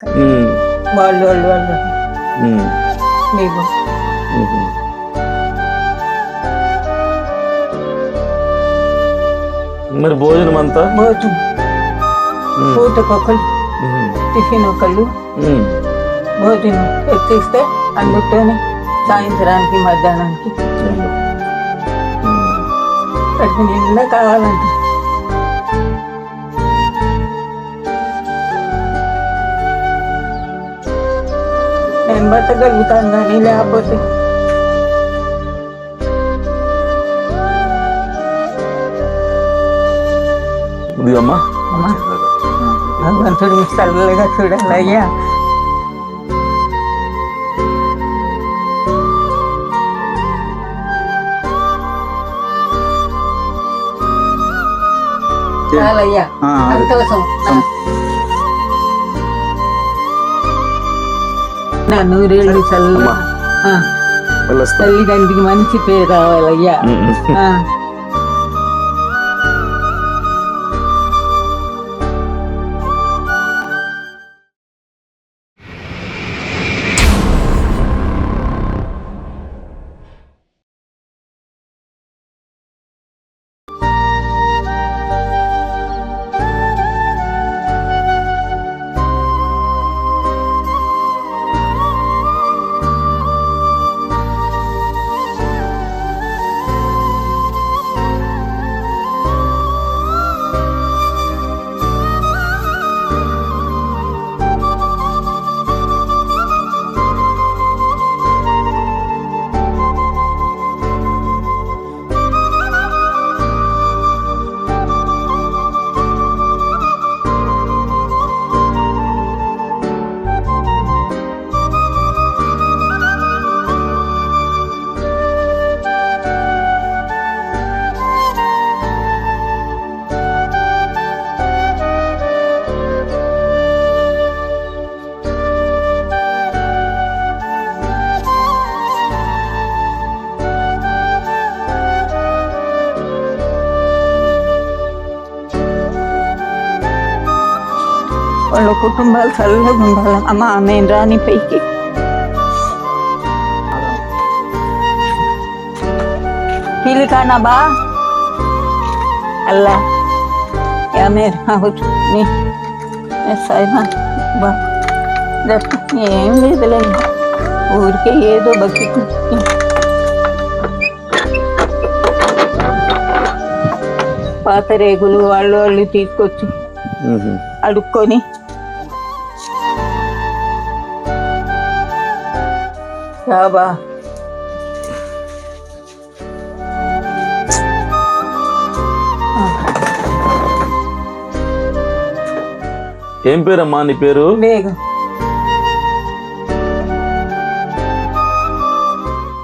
ఉమ్, వాళ్ళు వాళ్ళు వాళ్ళు ఉమ్, మీకు ఉహు. మరి భోజనం అంతా భోజనం ఉమ్, పూటకొకళ్ళు ఉహు, టిఫిన్ ఒకళ్ళు ఉమ్, భోజనం తెచ్చిస్తే అందుతోనే సాయంత్రానికి మధ్యాహ్నానికి అయ్యో. ఉమ్, కడుపు నిండా కావాలంటే నేను బతకగలుగుతాను కానీ లేకపోతే ఇదిగమ్మా అమ్మా భగవంతుడు మీ చల్లగా చూడాలి అయ్యా. చాలయ్యా సంతోషం. నా నూరేళ్ళు చల్లగా వెళ్ళొస్తా. తల్లిదండ్రికి మంచి పేరు రావాలయ్యా. ఉమ్, ఉమ్. ఆ. వాళ్ళ కుటుంబాలు చల్లగా ఉండాలి. అమ్మా నేను రాని పైకి పిలికానా బా అల్లా యా మేర్ అవుట్ నీ సాయిబా బా ఏం లేదులే ఊరికే ఏదో బతుకు. పాత రేగులు వాళ్ళు తీసుకొచ్చి ఉహు. అడుక్కొని బాబా ఏం పేరమ్మా నీ పేరు? వేగం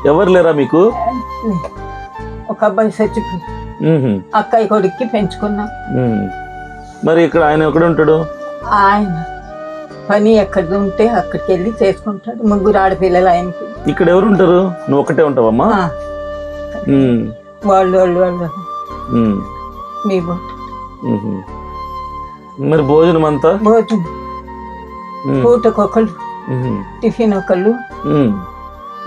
ఎవరు లేరా మీకు? ఒక అబ్బాయి చచ్చిపోయి ఉహు, అక్కయ్య కొడుక్కి పెంచుకున్నాం. ఉహు. మరి ఇక్కడ ఆయన ఎక్కడ ఉంటాడు? ఆయన పని ఎక్కడ ఉంటే అక్కడికి వెళ్ళి చేసుకుంటాడు. ముగ్గురు ఆడపిల్లలు ఆయనకి. ఇక్కడ ఎవరు ఉంటారు? నువ్వు ఒకటే ఉంటావమ్మా? ఆ, ఉమ్, వాళ్ళు వాళ్ళు వాళ్ళు ఉమ్, మీ బోట్ ఉహు. మరి భోజనం అంతా భోజనం ఉమ్, పూటకొకళ్ళు ఉహు, టిఫిన్ ఒకళ్ళు ఉమ్,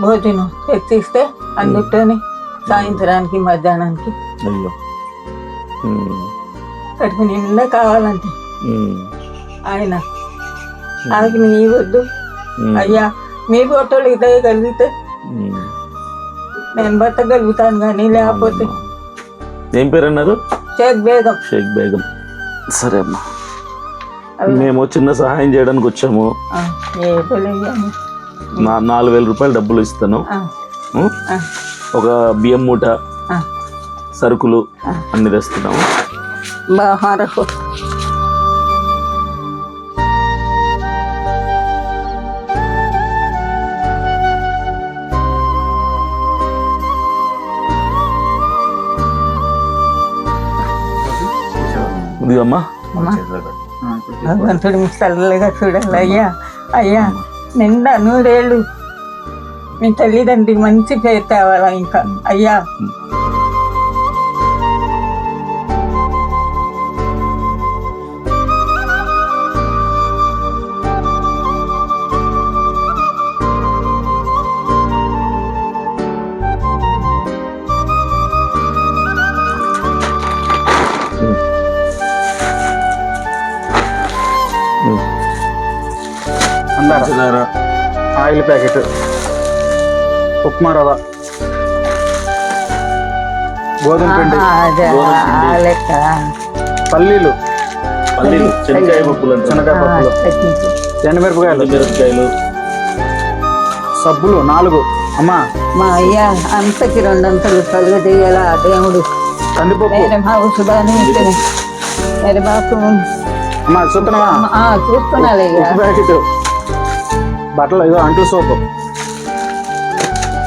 భోజనం తెచ్చిస్తే అందుతోనే సాయంత్రానికి మధ్యాహ్నానికి అయ్యో. ఉమ్, కడుపు నిండా కావాలంటే ఉమ్, ఆయన నాకు నీ వద్దు ఉమ్, అయ్యా. మీ బోటోళ్ళు ఇదగలిగితే ఉమ్. నేను బతకగలుగుతాను కానీ లేకపోతే ఏం పేరు అన్నారు? షేక్ బేగం. షేక్ బేగం. సరే అమ్మా, మేము చిన్న సహాయం చేయడానికి వచ్చాము. ఏదో లేయ్యాను. 4,000 రూపాయలు డబ్బులు ఇస్తాను. ఉం? ఒక బియ్యం మూట, సరుకులు అన్ని తెస్తున్నాము. బాహారకు ఇదిగమ్మా. భగవంతుడు మీ చల్లగా చూడాలి అయ్యా. అయ్యా నిండా నూరేళ్ళు మీ తల్లిదండ్రికి మంచి పేరు తేవాలా ఇంకా అయ్యా. అందర పంచదార, ఆయిల్ ప్యాకెట్, ఉప్మా రవ్వ, గోధుమ పిండి, అదే ఆ లెక్క పల్లీలు, పల్లీలు, శనక్కాయ పప్పులు అంటారు, శనగకాయ పప్పులు, పెట్టించు. ఎండుమిరపకాయలు, మిరపకాయలు, సబ్బులు 4. అమ్మా మా అయ్యా అంతకి 200 కలుగు చేయాల దేవుడు. కందిపప్పు. మేరే బాబు సుధాని మేరే బాబు అమ్మా చూస్తున్నావా? చూస్తున్నాలయ్యా. ఉప్పు ప్యాకెట్, బట్టలు, ఇదో అంటూ సోపు,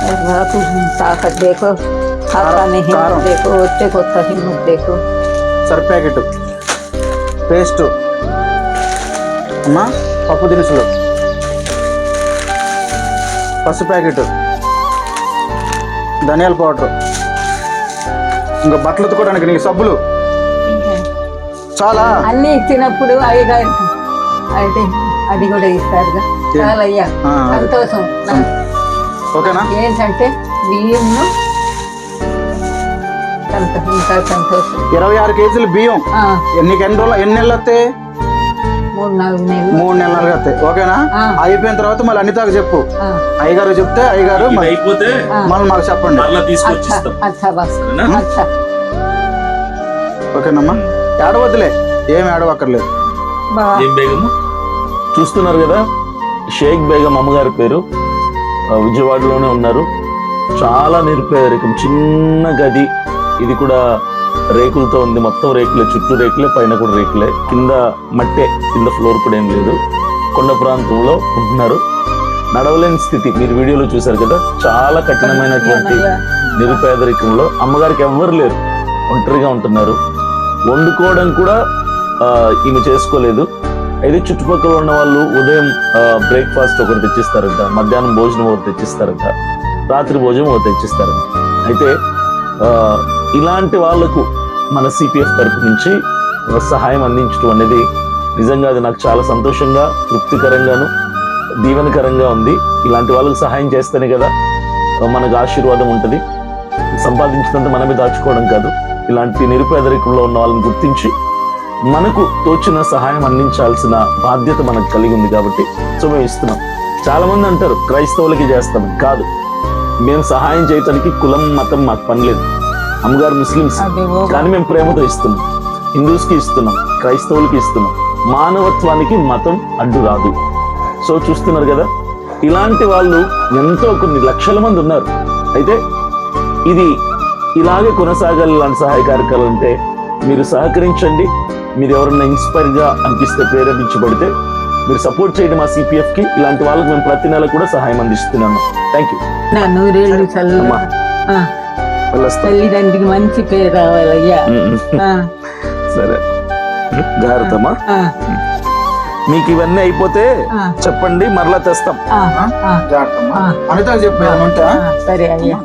मेरे बाप ताकत देखो, खाता नहीं हिम्मत देखो, बच्चे को हिम्मत देखो. సర్ఫ్ ప్యాకెట్, పేస్ట్, అమ్మా పప్పు దినుసులు, పసుపు ప్యాకెట్, ధనియాల పౌడర్, ఇంకా బట్టలు ఉతుకోవడానికి నీకు సబ్బులు చాలా. అన్ని ఇచ్చినప్పుడు అయ్యగారు అయితే అది కూడా ఇస్తారుగా. చాలయ్యా, ఆ, అది. సంతోషం. ఓకేనా? ఏంటంటే బియ్యంను ఇంకా సంతోషం. 26 కేజీలు బియ్యం. నీకు ఎన్ని రోజులు, ఎన్ని నెలలు వస్తాయి? 3-4 నెలలు. 3 నెలలు వస్తాయి. ఓకేనా? ఆ. అయిపోయిన తర్వాత మళ్ళీ అనితాకు చెప్పు. అయ్యగారు చెప్తే అయ్యగారు ఇవి అయిపోతే మళ్ళీ మాకు చెప్పండి. మరలా తీసుకొచ్చి ఇస్తాం. అచ్చా బస్ సరేనా? అచ్చా. ఓకేనమ్మా? ఏడవద్దులే, ఏమి ఏడవక్కర్లేదు. ఏం బేగము చూస్తున్నారు కదా, షేక్ బేగం అమ్మగారి పేరు. విజయవాడలోనే ఉన్నారు. చాలా నిరుపేదరికం, చిన్న గది. ఇది కూడా రేకులతో ఉంది, మొత్తం రేకులే, చుట్టూ రేకులే, పైన కూడా రేకులే, కింద మట్టే, కింద ఫ్లోర్ కూడా ఏం లేదు. కొండ ప్రాంతంలో ఉంటున్నారు. నడవలేని స్థితి మీరు వీడియోలో చూశారు కదా. చాలా కఠినమైనటువంటి నిరుపేదరికంలో అమ్మగారికి ఎవ్వరు లేరు, ఒంటరిగా ఉంటున్నారు. వండుకోవడం కూడా ఈమె చేసుకోలేదు. అయితే చుట్టుపక్కల ఉన్న వాళ్ళు ఉదయం బ్రేక్ఫాస్ట్ ఒకటి తెచ్చిస్తారంట, మధ్యాహ్నం భోజనం ఒకటి తెచ్చిస్తారంట, రాత్రి భోజనం ఒకటి తెచ్చిస్తారంట. అయితే ఇలాంటి వాళ్లకు మన సిపిఎఫ్ తరపు నుంచి సహాయం అందించడం అనేది నిజంగా అది నాకు చాలా సంతోషంగా, తృప్తికరంగాను, దీవెనకరంగా ఉంది. ఇలాంటి వాళ్ళకు సహాయం చేస్తేనే కదా మనకు ఆశీర్వాదం ఉంటుంది. సంపాదించినంత మనమే దాచుకోవడం కాదు. ఇలాంటి నిరుపేదరికంలో ఉన్న వాళ్ళని గుర్తించి మనకు తోచిన సహాయం అందించాల్సిన బాధ్యత మనకు కలిగి ఉంది. కాబట్టి సో మేము ఇస్తున్నాం. చాలా మంది అంటారు క్రైస్తవులకి చేస్తామని. కాదు, మేము సహాయం చేయటానికి కులం మతం మాకు పని లేదు. అమ్మగారు ముస్లిమ్స్, కానీ మేము ప్రేమతో ఇస్తున్నాం. హిందూస్కి ఇస్తున్నాం, క్రైస్తవులకి ఇస్తున్నాం. మానవత్వానికి మతం అడ్డు రాదు. సో చూస్తున్నారు కదా, ఇలాంటి వాళ్ళు ఎంతో కొన్ని లక్షల మంది ఉన్నారు. అయితే ఇది ఇలాగే కొనసాగాలి. ఇలాంటి సహాయ కార్యక్రమాలు ఉంటే మీరు సహకరించండి. మీరు ఎవరన్నా ఇన్స్పైర్గా అనిపిస్తే, ప్రేరేపించబడితే మీరు సపోర్ట్ చేయండి మా సిపిఎఫ్కి. ఇలాంటి వాళ్ళకి మేము ప్రతి నెల కూడా సహాయం అందిస్తున్నాము. Thank you. నా నూరేళ్ళు చల్లగా తల్లిదండ్రికి మంచి పేరు రావాలయ్యా. సరే, జాగ్రత్తమ్మా. మీకు ఇవన్నీ అయిపోతే చెప్పండి, మరలా తెస్తాం. జాగ్రత్త. అనితాకు చెప్పు ఏమంటా. సరే అయ్యా.